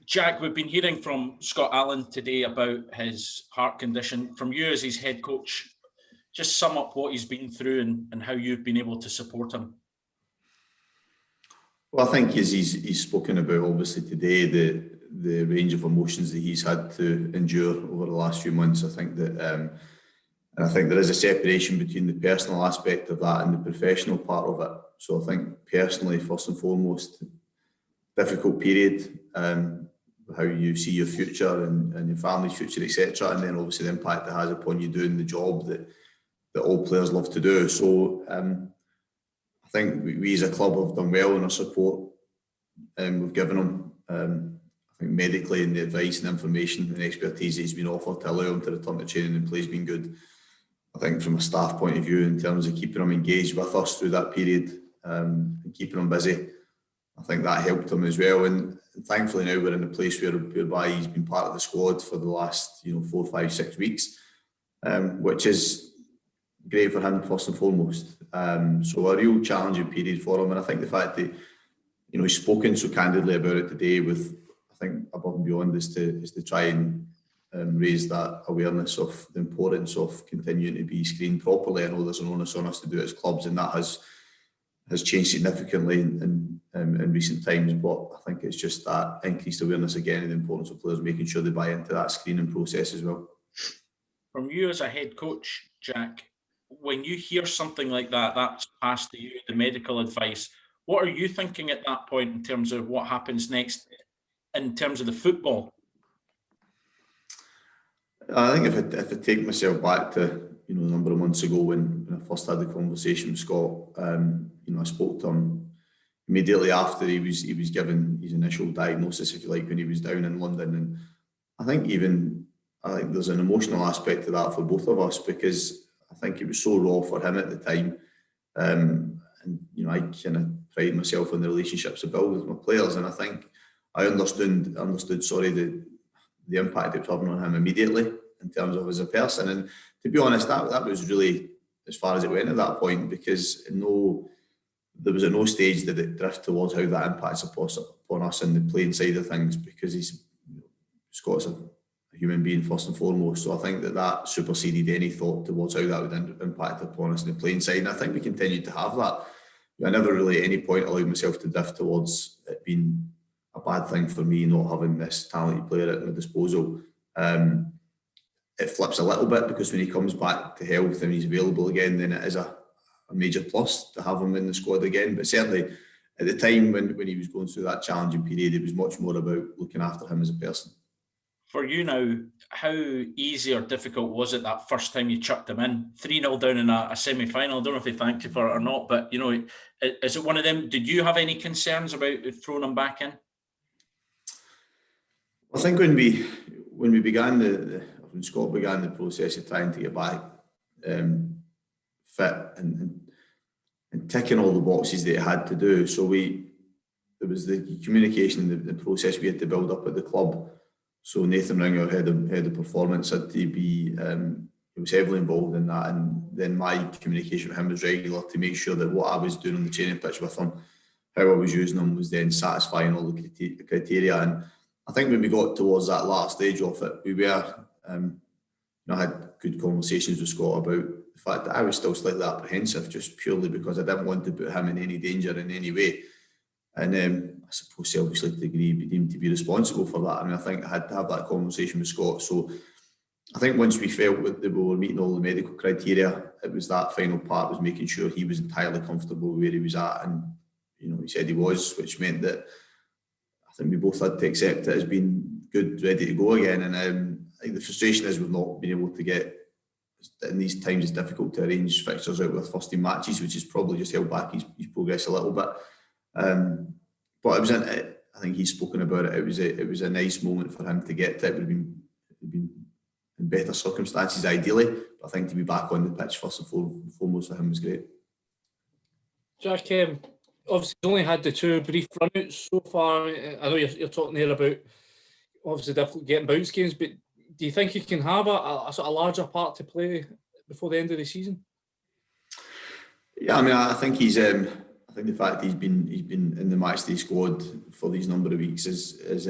Jack, we've been hearing from Scott Allen today about his heart condition. From you as his head coach, just sum up what he's been through and how you've been able to support him. Well, I think as he's spoken about, obviously today, the range of emotions that he's had to endure over the last few months. I think that, and I think there is a separation between the personal aspect of that and the professional part of it. So I think personally, first and foremost, difficult period, how you see your future and your family's future, etc. And then obviously the impact it has upon you doing the job that all players love to do. So I think we as a club have done well in our support. We've given him, I think medically, and the advice and information and expertise that he's been offered to allow him to return to training and play has been good. I think from a staff point of view, in terms of keeping him engaged with us through that period and keeping him busy, I think that helped him as well. And thankfully now we're in a place whereby he's been part of the squad for the last 4, 5, 6 weeks, which is great for him first and foremost. So a real challenging period for him, and I think the fact that he's spoken so candidly about it today, with I think above and beyond, is to try and raise that awareness of the importance of continuing to be screened properly. I know there's an onus on us to do it as clubs, and that has changed significantly in recent times. But I think it's just that increased awareness again and the importance of players making sure they buy into that screening process as well. From you as a head coach, Jack, when you hear something like that, that's passed to you, the medical advice, what are you thinking at that point in terms of what happens next in terms of the football? I think if I take myself back to a number of months ago when I first had the conversation with Scott, I spoke to him immediately after he was given his initial diagnosis, if you like, when he was down in London. And I think there's an emotional aspect to that for both of us, because I think it was so raw for him at the time. And I kind of pride myself on the relationships I build with my players, and I think I understood the impact it was having on him immediately in terms of as a person. And to be honest, that was really as far as it went at that point, because there was at no stage did it drift towards how that impacts upon us in the playing side of things, because Scott's a human being first and foremost. So I think that superseded any thought towards how that would impact upon us in the playing side. And I think we continued to have that. I never really at any point allowed myself to drift towards it being a bad thing for me not having this talented player at my disposal. It flips a little bit, because when he comes back to health and he's available again, then it is a major plus to have him in the squad again. But certainly at the time when he was going through that challenging period, it was much more about looking after him as a person. For you now, how easy or difficult was it that first time you chucked him in? 3-0 down in a semi-final. I don't know if they thanked you for it or not, but is it one of them? Did you have any concerns about throwing him back in? I think when we began when Scott began the process of trying to get back fit and ticking all the boxes that he had to do, so there was the communication and the process we had to build up at the club. So Nathan Ringer, head of performance, had to be he was heavily involved in that, and then my communication with him was regular to make sure that what I was doing on the training pitch with him, how I was using him, was then satisfying all the criteria. And I think when we got towards that last stage of it, we were, I had good conversations with Scott about the fact that I was still slightly apprehensive, just purely because I didn't want to put him in any danger in any way. And I suppose selfishly to degree, be deemed to be responsible for that. I mean, I think I had to have that conversation with Scott. So I think once we felt that we were meeting all the medical criteria, it was that final part, was making sure he was entirely comfortable where he was at. And, he said he was, which meant that I think we both had to accept it as being good, ready to go again. And I think the frustration is we've not been able to get, in these times it's difficult to arrange fixtures out with first team matches, which has probably just held back his progress a little bit. But it was I think he's spoken about it. It was a nice moment for him to get to. It would have been in better circumstances ideally, but I think to be back on the pitch first and foremost for him was great. Jack, obviously only had the 2 brief run-outs so far. I know you're talking there about obviously difficult getting bounce games, but do you think he can have a sort of larger part to play before the end of the season? Yeah, I mean, I think he's. I think the fact he's been in the the matchday squad for these number of weeks is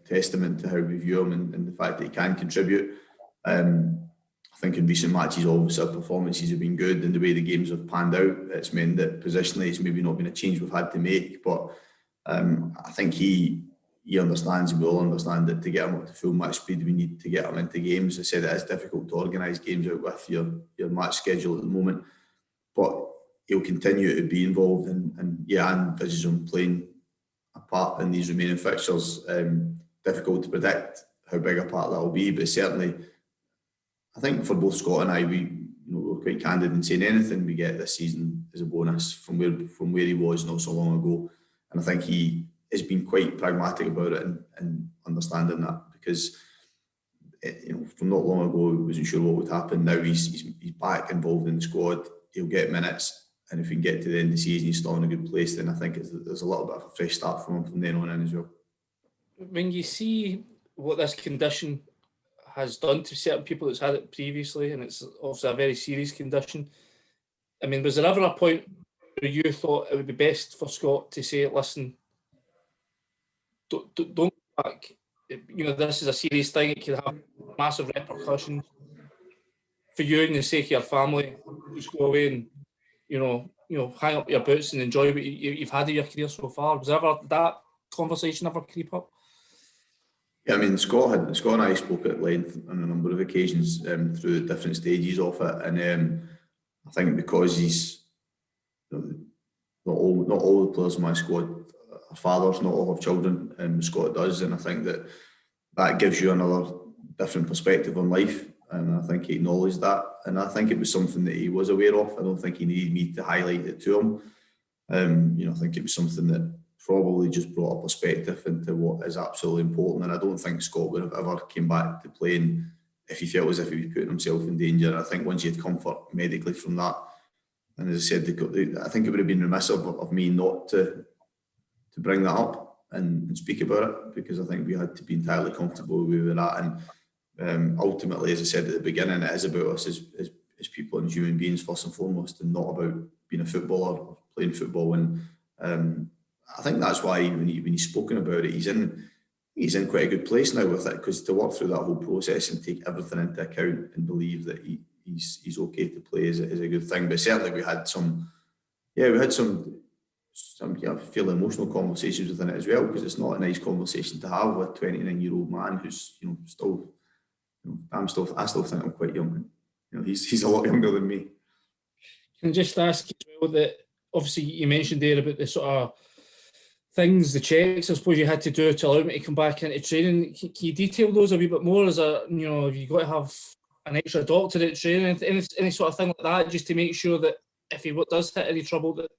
testament to how we view him and the fact that he can contribute. I think in recent matches, obviously, our performances have been good, and the way the games have panned out, it's meant that positionally it's maybe not been a change we've had to make. But I think he understands, he will understand that to get him up to full match speed, we need to get him into games. I said it is difficult to organise games out with your match schedule at the moment, but he'll continue to be involved, and I envisage him playing a part in these remaining fixtures. Difficult to predict how big a part that will be, but certainly I think for both Scott and I, we're quite candid in saying anything we get this season is a bonus from where he was not so long ago, and I think he has been quite pragmatic about it and understanding that, because from not long ago he wasn't sure what would happen. Now he's back involved in the squad. He'll get minutes, and if we can get to the end of the season he's still in a good place, then I think there's a little bit of a fresh start from him from then on in as well. When you see what this condition has done to certain people that's had it previously, and it's obviously a very serious condition, I mean, was there ever a point where you thought it would be best for Scott to say, listen, don't go back, this is a serious thing, it could have massive repercussions for you and the sake of your family, just go away and hang up your boots and enjoy what you've had in your career so far? Was ever that conversation ever creep up? Yeah, I mean, Scott and I spoke at length on a number of occasions through the different stages of it, and I think because he's not all the players in my squad are fathers, not all have children, and Scott does, and I think that gives you another different perspective on life, and I think he acknowledged that, and I think it was something that he was aware of. I don't think he needed me to highlight it to him. I think it was something that probably just brought a perspective into what is absolutely important, and I don't think Scott would have ever came back to playing if he felt as if he was putting himself in danger. I think once he had comfort medically from that, and as I said, I think it would have been remiss of me not to bring that up and speak about it, because I think we had to be entirely comfortable where we were at, and ultimately, as I said at the beginning, it is about us as people and human beings first and foremost, and not about being a footballer or playing football. And I think that's why when he's spoken about it, he's in quite a good place now with it, because to work through that whole process and take everything into account and believe that he's okay to play is a good thing. But certainly we had some fairly emotional conversations within it as well, because it's not a nice conversation to have with a 29-year-old man who's still, I still think I'm quite young. He's a lot younger than me. Can I just ask as well that obviously you mentioned there about the sort of things, the checks I suppose you had to do to allow me to come back into training. Can you detail those a wee bit more? Have you got to have an extra doctor at training, any sort of thing like that, just to make sure that if he does hit any trouble, that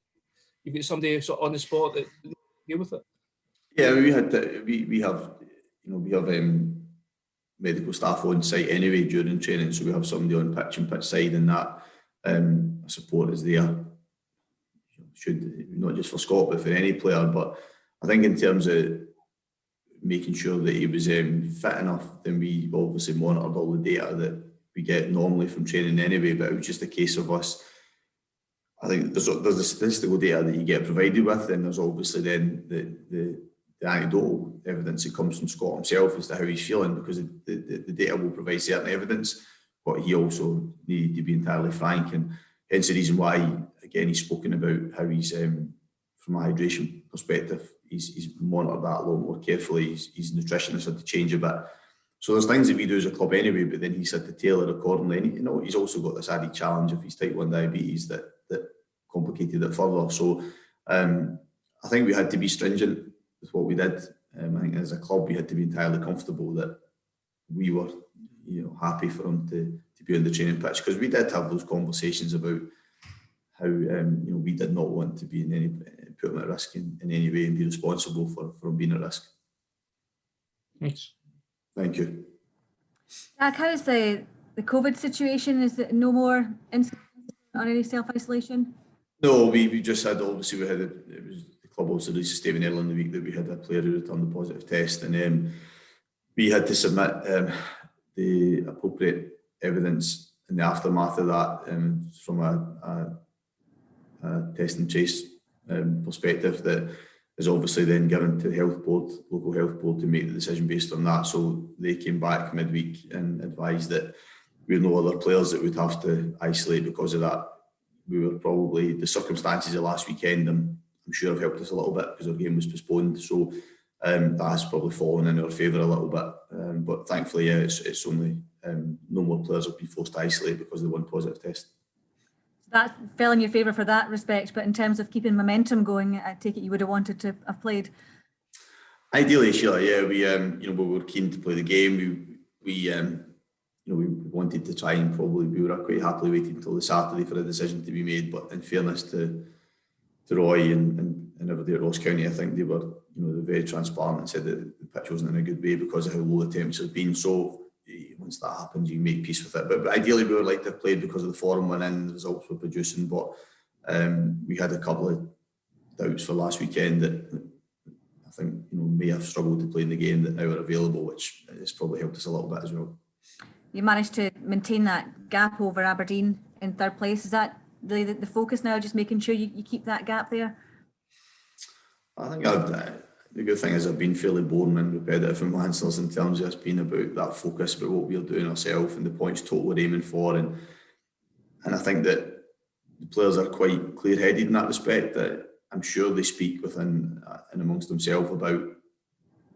you've got somebody sort of on the spot that deal with it? Yeah, we have medical staff on site anyway during training, so we have somebody on pitch and pitch side, and that support is there. Should not just for Scott but for any player. But I think in terms of making sure that he was fit enough, then we obviously monitored all the data that we get normally from training anyway. But it was just a case of us. I think there's the statistical data that you get provided with, and there's obviously then the anecdotal evidence that comes from Scott himself as to how he's feeling, because the data will provide certain evidence, but he also needed to be entirely frank, and hence the reason why, again, he's spoken about how he's, from a hydration perspective, he's monitored that a lot more carefully. His nutritionist had to change a bit. So there's things that we do as a club anyway, but then he's had to tailor accordingly. And he's also got this added challenge of his type 1 diabetes that complicated it further. So I think we had to be stringent with what we did. I think as a club we had to be entirely comfortable that we were happy for him to be on the training pitch, because we did have those conversations about how we did not want to be put him at risk in any way and be responsible for him being at risk. Thanks. Thank you. Jack, how is the COVID situation? Is it no more incidents on any self-isolation? No, we just had, obviously it was the club also released a statement earlier in the week that we had a player who returned a positive test, and we had to submit the appropriate evidence in the aftermath of that, from a test and trace perspective, that is obviously then given to the health board, local health board, to make the decision based on that. So they came back midweek and advised that we had no other players that we'd have to isolate because of that. We were probably, the circumstances of last weekend, I'm sure have helped us a little bit because our game was postponed. So that has probably fallen in our favour a little bit. But thankfully, yeah, it's only no more players have been forced to isolate because of the one positive test. That fell in your favour for that respect, but in terms of keeping momentum going, I take it you would have wanted to have played. Ideally, Sheila, yeah, we were keen to play the game. We wanted to try and we were quite happily waiting until the Saturday for a decision to be made. But in fairness to Roy and everybody at Ross County, I think they were very transparent and said that the pitch wasn't in a good way because of how low the temperatures have been. So once that happens, you make peace with it. But ideally, we would like to have played because of the form we're in, the results we're producing. But we had a couple of doubts for last weekend that I think may have struggled to play in the game that now are available, which has probably helped us a little bit as well. You managed to maintain that gap over Aberdeen in third place. Is that really the focus now, just making sure you keep that gap there? I think the good thing is I've been fairly boring and repetitive in my answers in terms of it's been about that focus, about what we're doing ourselves and the points total we're aiming for. And I think that the players are quite clear-headed in that respect, that I'm sure they speak within and amongst themselves about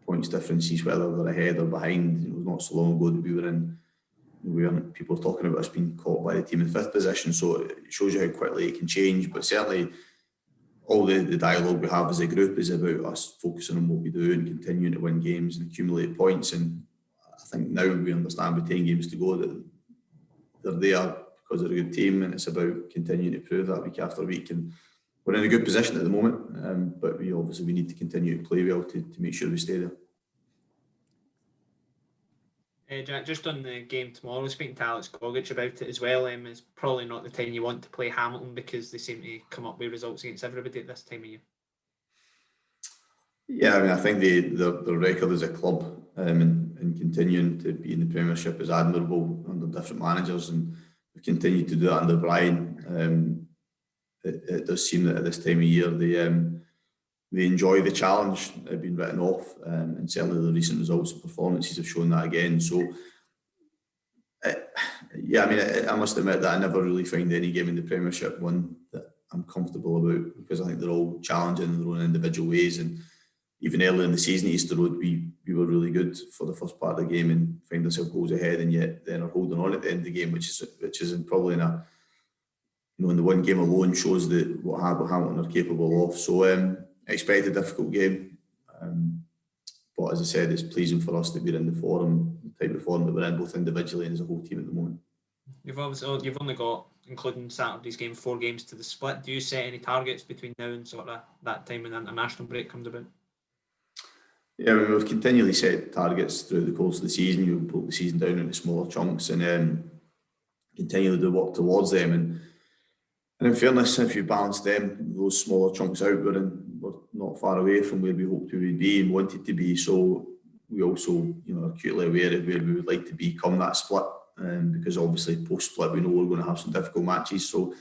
points differences, whether they're ahead or behind. It was not so long ago that we weren't people talking about us being caught by the team in fifth position. So it shows you how quickly it can change. But certainly all the dialogue we have as a group is about us focusing on what we do and continuing to win games and accumulate points. And I think now we understand with 10 games to go that they're there because they're a good team, and it's about continuing to prove that week after week. And we're in a good position at the moment, but we need to continue to play well to make sure we stay there. Jack, just on the game tomorrow, speaking to Alex Gogic about it as well, it's probably not the time you want to play Hamilton because they seem to come up with results against everybody at this time of year. Yeah, I mean, I think the record as a club and continuing to be in the Premiership is admirable under different managers, and we've continued to do that under Brian. It does seem that at this time of year they enjoy the challenge. They've been written off, and certainly the recent results and performances have shown that again. So, yeah, I mean, I must admit that I never really find any game in the Premiership one that I'm comfortable about, because I think they're all challenging in their own individual ways. And even earlier in the season at Easter Road, we were really good for the first part of the game and find ourselves goals ahead, and yet then are holding on at the end of the game, which is probably in a in the one game alone shows that what Hamilton are capable of. So I expect a difficult game, but as I said, it's pleasing for us that we're in the type of form that we're in, both individually and as a whole team at the moment. You've only got, including Saturday's game, 4 games to the split. Do you set any targets between now and sort of that time when the international break comes about? Yeah, we've continually set targets throughout the course of the season. You broke the season down into smaller chunks and continually do work towards them. And in fairness, if you balance those smaller chunks out, we're not far away from where we hoped we would be and wanted to be. So we also, are acutely aware of where we would like to be come that split, because obviously post-split we know we're going to have some difficult matches. So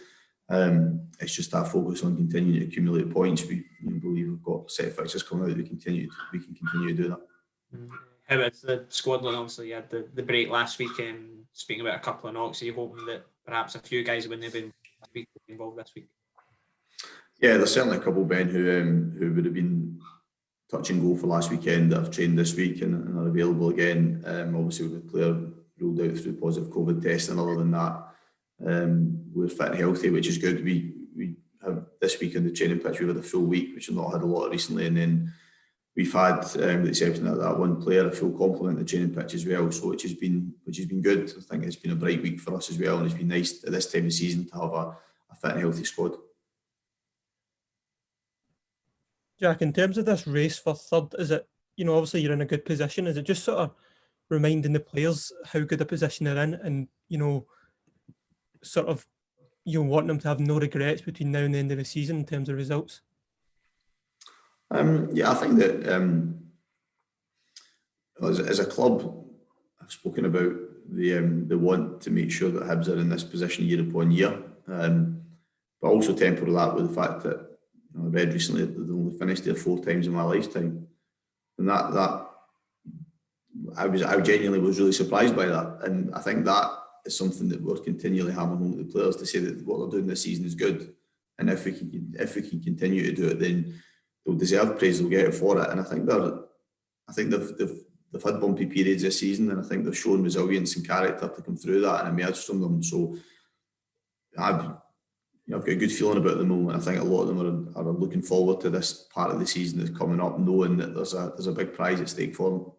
it's just that focus on continuing to accumulate points. We believe we've got a set of fixtures coming out that we can continue to do that. How is the squad look? Obviously, you had the break last week, and speaking about a couple of knocks, are you hoping that perhaps a few guys when they've been involved this week? Yeah, there's certainly a couple, Ben, who would have been touch and go for last weekend that have trained this week and are available again. Obviously, with a player ruled out through positive COVID test, and other than that, we're fit and healthy, which is good. We have this week on the training pitch, we've had a full week, which we've not had a lot recently, and then we've had, with the exception of that one player, a full complement of the training pitch as well. So which has been good. I think it's been a bright week for us as well, and it's been nice at this time of season to have a fit and healthy squad. Jack, in terms of this race for third, is it, obviously you're in a good position. Is it just sort of reminding the players how good a position they're in, and sort of you want them to have no regrets between now and the end of the season in terms of results? Yeah, I think that as a club, I've spoken about the want to make sure that Hibs are in this position year upon year, but also temper that with the fact that I read recently that they've only finished there 4 times in my lifetime, and that I genuinely was really surprised by that, and I think that is something that we're continually hammering home to the players to say that what they're doing this season is good, and if we can continue to do it, then they'll deserve praise. They'll get it for it, and I think they've had bumpy periods this season, and I think they've shown resilience and character to come through that and emerge from them. So I've got a good feeling about them, and I think a lot of them are looking forward to this part of the season that's coming up, knowing that there's a big prize at stake for them.